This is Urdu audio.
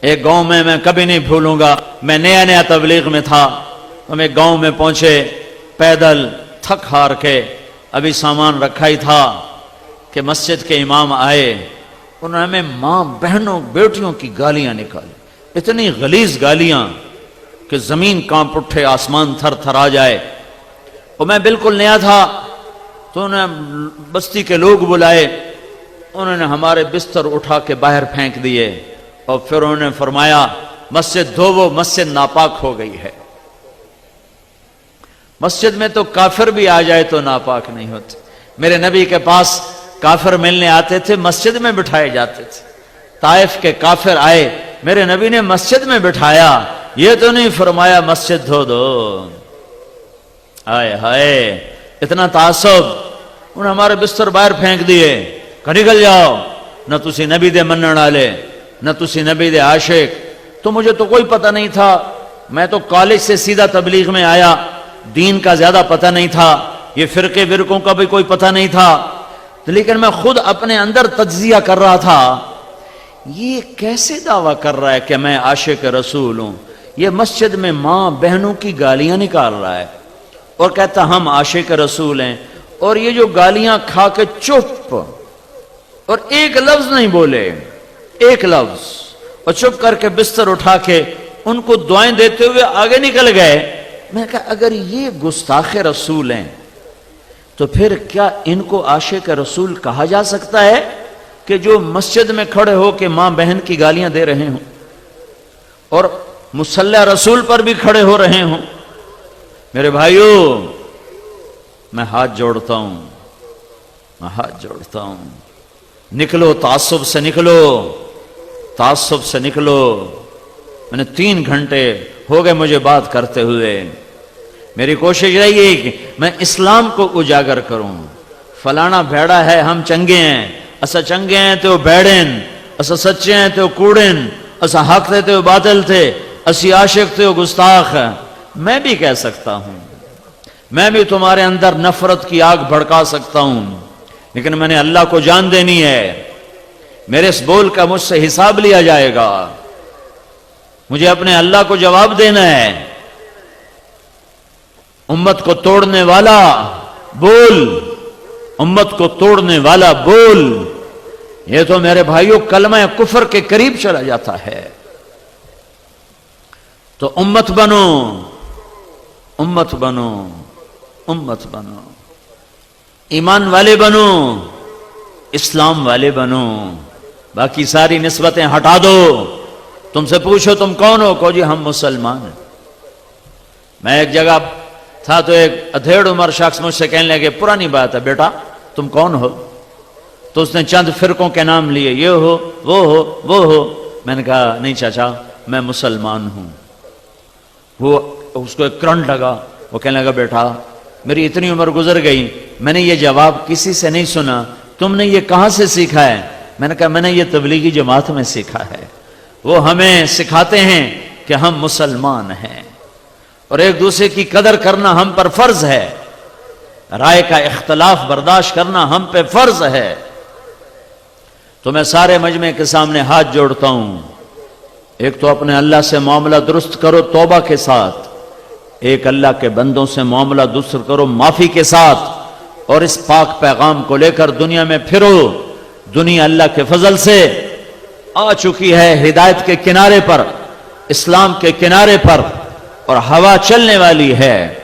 ایک گاؤں میں کبھی نہیں بھولوں گا، میں نیا نیا تبلیغ میں تھا، ہم ایک گاؤں میں پہنچے پیدل تھک ہار کے، ابھی سامان رکھا ہی تھا کہ مسجد کے امام آئے، انہوں نے ہمیں ماں بہنوں بیٹیوں کی گالیاں نکالی، اتنی غلیظ گالیاں کہ زمین کانپ اٹھے، آسمان تھر تھر آ جائے۔ اور میں بالکل نیا تھا تو انہوں نے بستی کے لوگ بلائے، انہوں نے ہمارے بستر اٹھا کے باہر پھینک دیے، اور پھر انہوں نے فرمایا مسجد دھوو، مسجد ناپاک ہو گئی ہے۔ مسجد میں تو کافر بھی آ جائے تو ناپاک نہیں ہوتے۔ میرے نبی کے پاس کافر ملنے آتے تھے، مسجد میں بٹھائے جاتے تھے۔ طائف کے کافر آئے، میرے نبی نے مسجد میں بٹھایا، یہ تو نہیں فرمایا مسجد دھو دو۔ آئے ہائے اتنا تعصب، انہوں نے ہمارے بستر باہر پھینک دیے کہ نکل جاؤ، نہ تسی نبی دے منن والے، نہ تسی نبی دے عاشق۔ تو مجھے تو کوئی پتہ نہیں تھا، میں تو کالج سے سیدھا تبلیغ میں آیا، دین کا زیادہ پتہ نہیں تھا، یہ فرقے ورقوں کا بھی کوئی پتہ نہیں تھا، لیکن میں خود اپنے اندر تجزیہ کر رہا تھا، یہ کیسے دعویٰ کر رہا ہے کہ میں عاشق رسول ہوں؟ یہ مسجد میں ماں بہنوں کی گالیاں نکال رہا ہے اور کہتا ہم عاشق رسول ہیں، اور یہ جو گالیاں کھا کے چپ، اور ایک لفظ نہیں بولے، ایک لفظ، اور چپ کر کے بستر اٹھا کے ان کو دعائیں دیتے ہوئے آگے نکل گئے۔ میں کہا اگر یہ گستاخ رسول ہیں تو پھر کیا ان کو عاشق رسول کہا جا سکتا ہے کہ جو مسجد میں کھڑے ہو کے ماں بہن کی گالیاں دے رہے ہوں اور مصلی رسول پر بھی کھڑے ہو رہے ہوں؟ میرے بھائیوں، میں ہاتھ جوڑتا ہوں، میں ہاتھ جوڑتا ہوں، نکلو تعصب سے، نکلو تعصب سے نکلو۔ میں نے 3 گھنٹے ہو گئے مجھے بات کرتے ہوئے، میری کوشش رہی ہے کہ میں اسلام کو اجاگر کروں۔ فلانا بھیڑا ہے، ہم چنگے ہیں، اسا چنگے ہیں تو بیڑن، اسا سچے ہیں تو کوڑن، اسا حق تھے تو باطل تھے، اسی عاشق تھے گستاخ۔ میں بھی کہہ سکتا ہوں، میں بھی تمہارے اندر نفرت کی آگ بھڑکا سکتا ہوں، لیکن میں نے اللہ کو جان دینی ہے، میرے اس بول کا مجھ سے حساب لیا جائے گا، مجھے اپنے اللہ کو جواب دینا ہے۔ امت کو توڑنے والا بول، امت کو توڑنے والا بول، یہ تو میرے بھائیوں کلمہ کفر کے قریب چلا جاتا ہے۔ تو امت بنو، امت بنو، امت بنو، ایمان والے بنو، اسلام والے بنو، باقی ساری نسبتیں ہٹا دو۔ تم سے پوچھو تم کون ہو، کہو جی ہم مسلمان ہیں۔ میں ایک جگہ تھا تو ایک ادھیڑ عمر شخص مجھ سے کہنے لگے پرانی بات ہے بیٹا تم کون ہو؟ تو اس نے چند فرقوں کے نام لیے، یہ ہو وہ ہو وہ ہو۔ میں نے کہا نہیں چاچا میں مسلمان ہوں۔ وہ اس کو ایک کرنٹ لگا، وہ کہنے لگا بیٹا میری اتنی عمر گزر گئی، میں نے یہ جواب کسی سے نہیں سنا، تم نے یہ کہاں سے سیکھا ہے؟ میں نے کہا میں نے یہ تبلیغی جماعت میں سیکھا ہے، وہ ہمیں سکھاتے ہیں کہ ہم مسلمان ہیں اور ایک دوسرے کی قدر کرنا ہم پر فرض ہے، رائے کا اختلاف برداشت کرنا ہم پہ فرض ہے۔ تو میں سارے مجمع کے سامنے ہاتھ جوڑتا ہوں، ایک تو اپنے اللہ سے معاملہ درست کرو توبہ کے ساتھ، ایک اللہ کے بندوں سے معاملہ درست کرو معافی کے ساتھ، اور اس پاک پیغام کو لے کر دنیا میں پھرو۔ دنیا اللہ کے فضل سے آ چکی ہے ہدایت کے کنارے پر، اسلام کے کنارے پر، اور ہوا چلنے والی ہے۔